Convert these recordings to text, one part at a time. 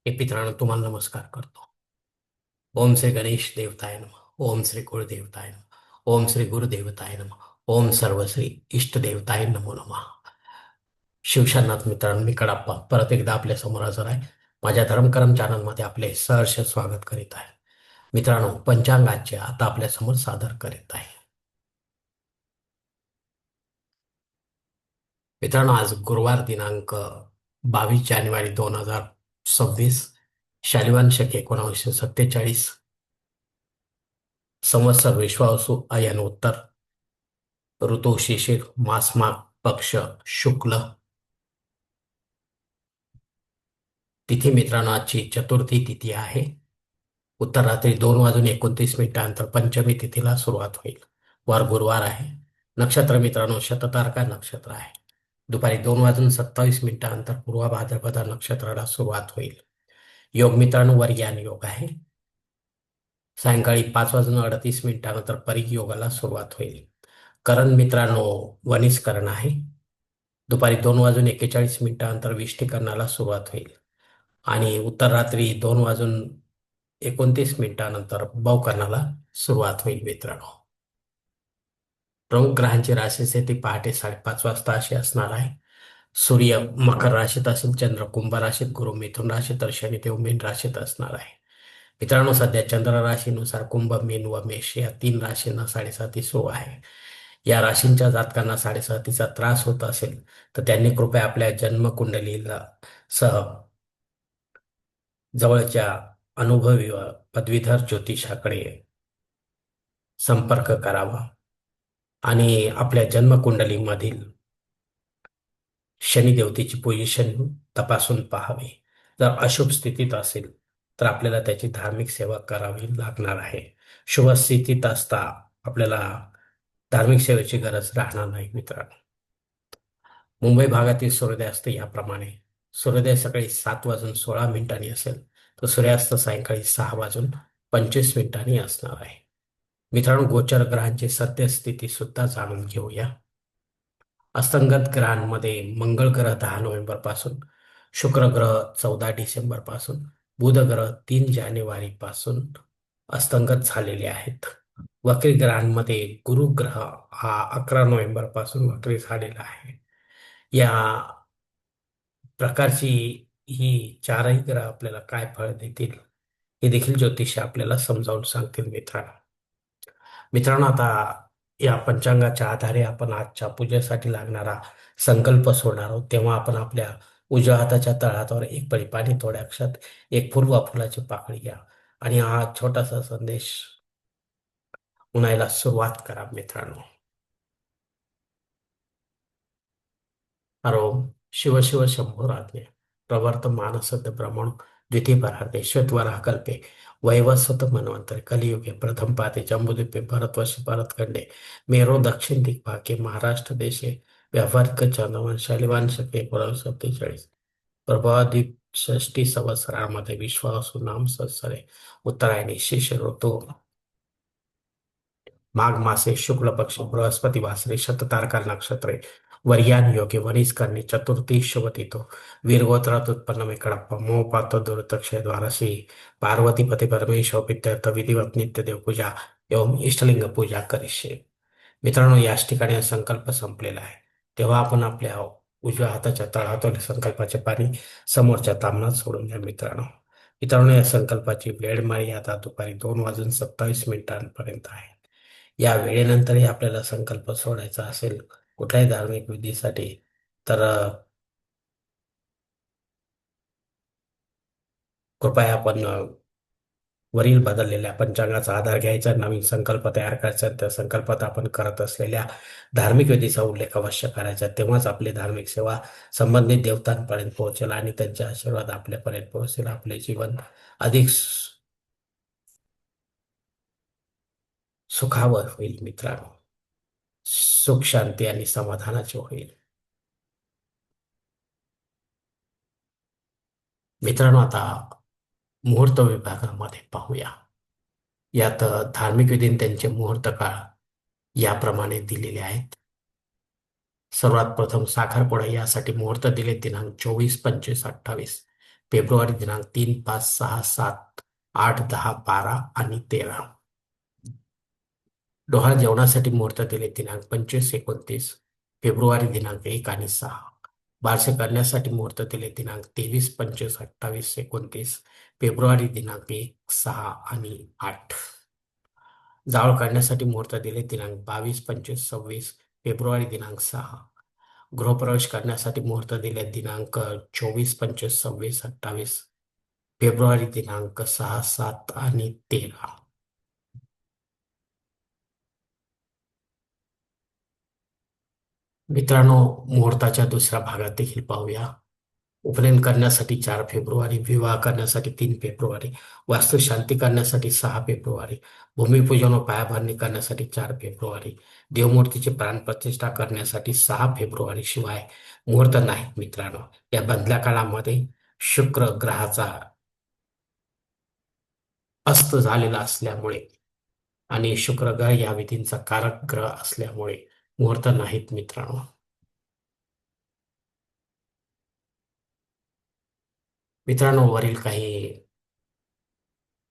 हे पितरांनो तुम्हाला नमस्कार करतो. ओम श्री गणेश देवताय नमः. ओम श्री कुळदेवताय नमः. ओम श्री गुरुदेवताय नमः. ओम सर्वश्री इष्ट देवताय नमो नमः. शिवशानाथ मित्रांनो, मी कडाप्पा परत एकदा आपल्या समोर हजर आहे. माझ्या धर्मकरम चॅनलमध्ये आपले सहर्ष स्वागत करीत आहे. मित्रांनो, पंचांगाचे आता आपल्या समोर सादर करीत आहे. मित्रांनो, आज गुरुवार दिनांक 22 जानेवारी 2026, शालिवान शके 1947, संवत्सर विश्वावसु अयन उत्तर, ऋतू शिशिर, मास माघ, पक्ष शुक्ल, तिथी मित्रांनो आजची चतुर्थी तिथी आहे. उत्तर रात्री 2 वाजून 29 मिनिटांनंतर पंचमी तिथीला सुरुवात होईल. वार गुरुवार आहे. नक्षत्र मित्रांनो शततारका नक्षत्र आहे. दुपारी 2 वाजून 27 मिनिटांनंतर पूर्व भाद्रपद नक्षत्राला सुरुवात होईल. योग मित्रांनो वर्ज्ञान योग आहे. सायंकाळी 5 वाजून 38 मिनिटांनंतर परिग योगाला सुरुवात होईल. करण मित्रांनो वनिस्करण आहे. दुपारी 2 वाजून 41 मिनिटांनंतर विष्टीकरणाला सुरुवात होईल आणि उत्तर रात्री 2 वाजून 29 मिनिटांनंतर भवकरणाला सुरुवात होईल. मित्रांनो, प्रमुख ग्रहांची राशी ती पहाटे 5:30 वाजता अशी असणार आहे. सूर्य मकर राशीत असेल, चंद्र कुंभ राशीत, गुरु मिथुन राशीत तर शनिदेव मीन राशीत असणार आहे. मित्रांनो, सध्या चंद्र राशीनुसार कुंभ, मीन व मेष या 3 राशींना 7.5 सुरू आहे. या राशींच्या जातकांना 7.5चा त्रास होत असेल तर त्यांनी कृपया आपल्या जन्मकुंडलीला सह जवळच्या अनुभवी व पदवीधर ज्योतिषाकडे संपर्क करावा आणि आपल्या जन्मकुंडलीमधील शनिदेवतेची पोझिशन तपासून पाहावी. जर अशुभ स्थितीत असेल तर आपल्याला त्याची धार्मिक सेवा करावी लागणार आहे. शुभ स्थितीत असता आपल्याला धार्मिक सेवेची गरज राहणार नाही. मित्रांनो, मुंबई भागातील सूर्योदय असते याप्रमाणे: सूर्योदय सकाळी 7 वाजून 16 मिनिटांनी असेल तर सूर्यास्त सायंकाळी 6 वाजून 25 मिनिटांनी असणार आहे. मित्रांनो, गोचर ग्रहांची सद्यस्थिती सुद्धा जाणून घेऊया. अस्तंगत ग्रहांमध्ये मंगळ ग्रह 10 नोव्हेंबर पासून, शुक्र ग्रह 14 डिसेंबर पासून, बुध ग्रह 3 जानेवारी पासून अस्तंगत झालेले आहेत. वक्री ग्रहांमध्ये गुरु ग्रह हा 11 नोव्हेंबर पासून वक्री झालेला आहे. या प्रकारची ही चारही ग्रह आपल्याला काय फळ देतील हे देखील ज्योतिष आपल्याला समजावून सांगतील. मित्रांनो, आता या पंचांगाच्या आधारे आपण आजच्या पूजेसाठी लागणारा संकल्प सोडणार आहोत. तेव्हा आपण आपल्या उजव्या हाताच्या तळहातावर एक पळी पाणी, थोड्या अक्षात, एक फुल वा फुलाची पाकळी घ्या आणि हा छोटासा संदेश म्हणायला सुरुवात करा. मित्रांनो, हरो शिव शिव शंभोराज्ञे प्रवर्तमान सद ब्रह्मण द्वितीयपरार्धे श्वेतवराह कल्पे वैवस्वत मन्वंतरे कलियुगे प्रथम पाते जम्बूद्वीपे भरतवर्षे भरतखंडे मेरो दक्षिण दिग्भागे महाराष्ट्र देशे व्यावहारिक चंद्रमान शालिवान शके 1947 प्रभाद्वीप 60 संवत्सरामध्ये विश्वावसु नाम संवत्सरे उत्तरायणी शिष्य ऋतू माघ मासे शुक्ल पक्ष बृहस्पती वासरे शततारका नक्षत्रे वर्यान योगे वनिस्करणी चतुर्थी शुभ तिथो वीरगोत्रात उत्पन्न में कड़प्पा मोह पातो दुर्तक्षय द्वारसी पार्वती पति परमेश्वर पित्यर्थ विधिवत नित्य देव पूजा एवं इष्टलिंग पूजा करिष्ये. मित्रांनो, याच ठिकाणी हा संकल्प संपलेला आहे. तेव्हा आपण आपल्या उजव्या हाताच्या तळहातावर संकल्पाचे पाणी समोरच्या तामणात सोडून द्या. मित्रांनो मित्रांनो या संकल्पाची वेळ मर्यादा दुपारी 2 वाजून 27 मिनिटांपर्यंत आहे. या वेळेनंतरही आपल्याला संकल्प सोडायचा असेल कुठल्याही धार्मिक विधीसाठी तर कृपया आपण वरील बदललेल्या पंचांगाचा आधार घ्यायचा, नवीन संकल्प तयार करायचा, त्या संकल्पात आपण करत असलेल्या धार्मिक विधीचा उल्लेख अवश्य करायचा. तेव्हाच आपली धार्मिक सेवा संबंधित देवतांपर्यंत पोहोचेल आणि त्यांचे आशीर्वाद आपल्यापर्यंत पोहोचेल. आपले जीवन अधिक सुखावह होईल. मित्रांनो, सुख शांती आणि समाधानाचे होईल. मित्रांनो, आता मुहूर्त विभागामध्ये पाहूया. यात धार्मिक विधी त्यांचे मुहूर्त काळ याप्रमाणे दिलेले आहेत. सर्वात प्रथम साखरपुडा यासाठी मुहूर्त दिले दिनांक 24, 25, 28 फेब्रुवारी दिनांक 3, 5, 6, 7, 8, 10, 12 आणि 13. डोहाळ जेवणासाठी मुहूर्त दिले दिनांक 25, 29 फेब्रुवारी दिनांक 1 आणि 6. बारसे करण्यासाठी मुहूर्त दिले दिनांक 23, 25, 28, 29 फेब्रुवारी दिनांक 1, 6 आणि 8. जावळ काढण्यासाठी मुहूर्त दिले दिनांक 22, 25, 26 फेब्रुवारी दिनांक 6. गृहप्रवेश करण्यासाठी मुहूर्त दिले दिनांक 24, 25, 26, 28 फेब्रुवारी दिनांक 6, 7 आणि 13. मित्रांनो, मुहूर्ताच्या दुसऱ्या भागात देखील पाहूया. उपनयन करण्यासाठी 4 फेब्रुवारी, विवाह करण्यासाठी 3 फेब्रुवारी, वास्तुशांती करण्यासाठी 6 फेब्रुवारी, भूमिपूजन व पायाभरणी करण्यासाठी 4 फेब्रुवारी, देवमूर्तीची प्राणप्रतिष्ठा करण्यासाठी 6 फेब्रुवारी शिवाय मुहूर्त नाहीत मित्रांनो. या बदल्या काळामध्ये शुक्र ग्रहाचा अस्त झालेला असल्यामुळे आणि शुक्र ग्रह या विधींचा कारक ग्रह असल्यामुळे मुहूर्त नाहीत मित्रांनो. मित्रांनो, वरील काही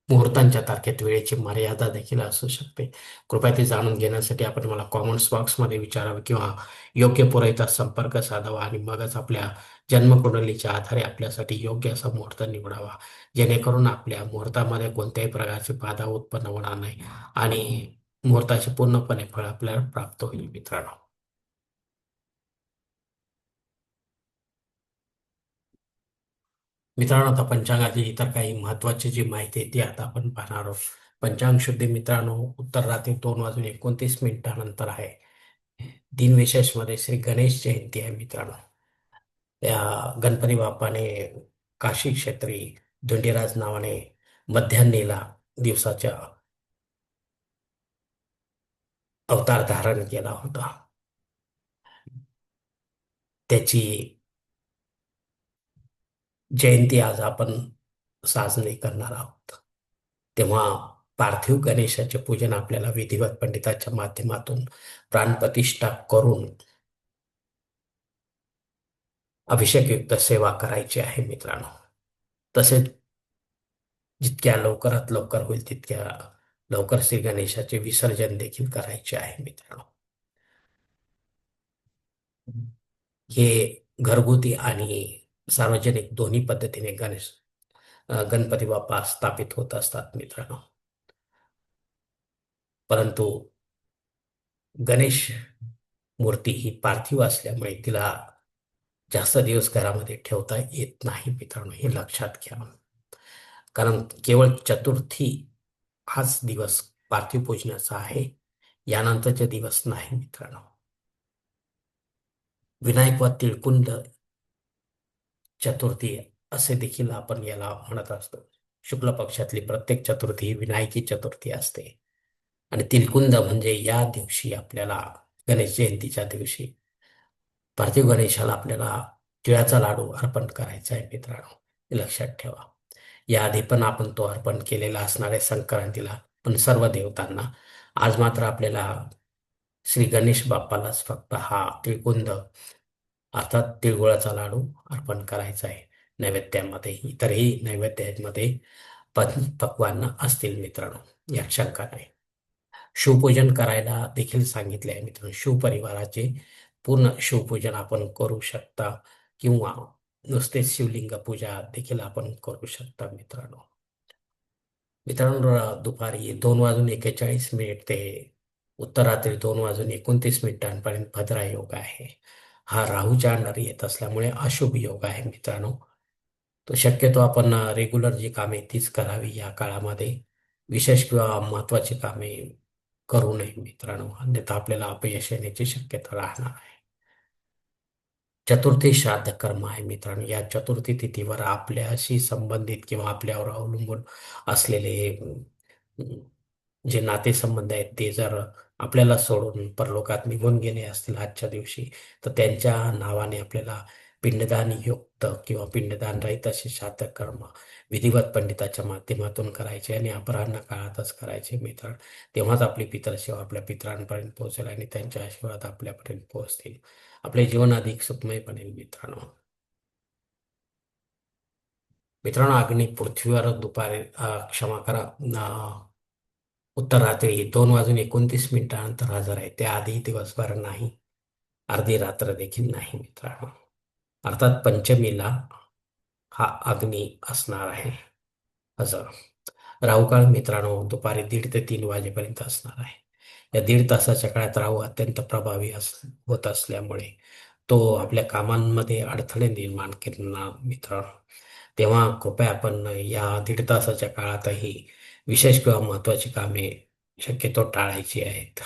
मुहूर्तांच्या तारखेत वेळेची मर्यादा देखील असू शकते. कृपया ते जाणून घेण्यासाठी आपण मला कॉमेंट्स बॉक्समध्ये विचारावे किंवा योग्य पुराव्याचा संपर्क साधावा आणि मगच आपल्या जन्मकुंडलीच्या आधारे आपल्यासाठी योग्य असा मुहूर्त निवडावा, जेणेकरून आपल्या मुहूर्तामध्ये कोणत्याही प्रकारची बाधा उत्पन्न होणार नाही आणि मुहूर्ताचे पूर्णपणे फळ आपल्याला प्राप्त होईल मित्रांनो. मित्रांनो, आता पंचांगाची इतर काही महत्वाची जी माहिती आहे ती आता आपण पाहणार आहोत. पंचांग शुद्धी मित्रांनो उत्तर रात्री 2 वाजून 29 मिनिटानंतर आहे. दिनविशेषमध्ये श्री गणेश जयंती आहे मित्रांनो. या गणपती बाप्पाने काशी क्षेत्री धुंडीराज नावाने मध्यान्हीला दिवसाच्या अवतार धारण केला होता. त्याची जयंती आज आपण साजरी करणार आहोत. तेव्हा पार्थिव गणेशाचे पूजन आपल्याला विधिवत पंडिताच्या माध्यमातून प्राणप्रतिष्ठा करून अभिषेकयुक्त सेवा करायची आहे मित्रांनो. तसेच जितक्या लवकरात लवकर होईल तितक्या लवकर श्री गणेशाचे विसर्जन देखील करायचे आहे मित्रांनो. हे घरगुती आणि सार्वजनिक दोन्ही पद्धतीने गणपती बाप्पा स्थापित होत असतात मित्रांनो. परंतु गणेश मूर्ती ही पार्थिव असल्यामुळे तिला जास्त दिवस घरामध्ये ठेवता येत नाही मित्रांनो, हे लक्षात घ्या. कारण केवळ चतुर्थी हाच दिवस पार्थिव पूजनाचा आहे, यानंतरचे दिवस नाही मित्रांनो. विनायक व तिळकुंड चतुर्थी असे देखील आपण याला म्हणत असतो. शुक्ल पक्षातली प्रत्येक चतुर्थी ही विनायकी चतुर्थी असते आणि तिलकुंद म्हणजे या दिवशी आपल्याला गणेश जयंतीच्या दिवशी पार्थिव गणेशाला आपल्याला तिळाचा लाडू अर्पण करायचा आहे मित्रांनो, हे लक्षात ठेवा. याआधी पण आपण तो अर्पण केलेला असणार आहे संक्रांतीला, पण सर्व देवतांना. आज मात्र आपल्याला श्री गणेश बाप्पालाच फक्त हा तिळकुंद अर्थात तिळगुळाचा लाडू अर्पण करायचा आहे. नैवेद्यामध्ये इतरही नैवेद्यामध्ये पक्वान्न असतील मित्रांनो, यात शंका नाही. शिवपूजन करायला देखील सांगितले आहे मित्रांनो. शिवपरिवाराचे पूर्ण शिवपूजन आपण करू शकता किंवा नुसते शिवलिंग पूजा देखील आपण करू शकता मित्रांनो. मित्रांनो, दुपारी 2 वाजून 41 मिनिट ते उत्तरात्री 2 वाजून 29 मिनिटांपर्यंत भद्रा योग आहे. हा राहूच्या अंडर येत असल्यामुळे अशुभ योग आहे मित्रांनो. तो शक्यतो आपण रेग्युलर जी कामे तीच करावी या काळामध्ये. विशेष किंवा महत्वाची कामे करू नये मित्रांनो, अन्यथा आपल्याला अपयश येण्याची शक्यता राहणार आहे. चतुर्थी श्राद्ध कर्म आहे मित्रांनो. या चतुर्थी तिथीवर आपल्याशी संबंधित किंवा आपल्यावर अवलंबून असलेले जे नातेसंबंध आहेत ते जर आपल्याला सोडून परलोकात निघून गेले असतील आजच्या दिवशी, तर त्यांच्या नावाने आपल्याला पिंडदान युक्त किंवा पिंडदान रहित असे श्राद्ध कर्म विधिवत पंडिताच्या माध्यमातून करायचे आणि अपराह्न काळातच करायचे मित्र. तेव्हाच आपली पितरसेवा आपल्या पितरांपर्यंत पोहोचेल आणि त्यांचे आशीर्वाद आपल्यापर्यंत पोहोचतील. आपले जीवन अधिक सुखमय बनेल मित्रांनो. मित्रांनो, अग्नी पृथ्वीवर दुपारी क्षमा करा, उत्तर रात्री 2:29 हजर आहे. त्याआधी दिवसभर नाही, अर्धी रात्र देखील नाही मित्रांनो. अर्थात पंचमीला हा अग्नी असणार आहे हजर. राहू काळ मित्रांनो दुपारी 1:30 ते 3 वाजेपर्यंत असणार आहे. या 1.5 तासाच्या काळात राहू अत्यंत प्रभावी होत असल्यामुळे तो आपल्या कामांमध्ये अडथळे निर्माण करणार मित्रांनो. तेव्हा कृपया आपण या 1.5 तासाच्या काळातही विशेष किंवा महत्वाची कामे शक्यतो टाळायची आहेत.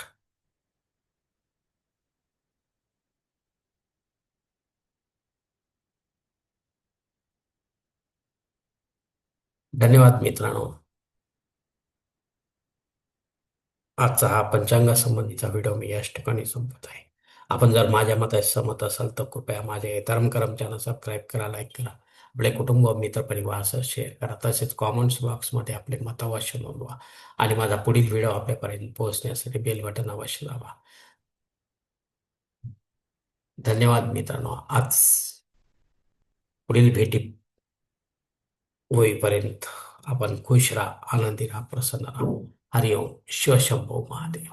धन्यवाद मित्रांनो. आजचा हा पंचांगासंबंधीचा व्हिडिओ मी याच ठिकाणी संपत आहे. आपण जर माझ्या मताशी सहमत असाल तर कृपया माझे धर्म करम चॅनल सबस्क्राईब करा, लाईक करा, आपले कुटुंब मित्रपरिवारासह शेअर करा. तसेच कॉमेंट्स बॉक्समध्ये आपले मत अवश्य नोंदवा आणि माझा पुढील व्हिडिओ आपल्यापर्यंत पोहोचण्यासाठी बेल बटन अवश्य दाबा. धन्यवाद मित्रांनो. आज पुढील भेटी होईपर्यंत आपण खुश राहा, आनंदी राहा, प्रसन्न राहा. हरिओम. शिवशंभो महादेव.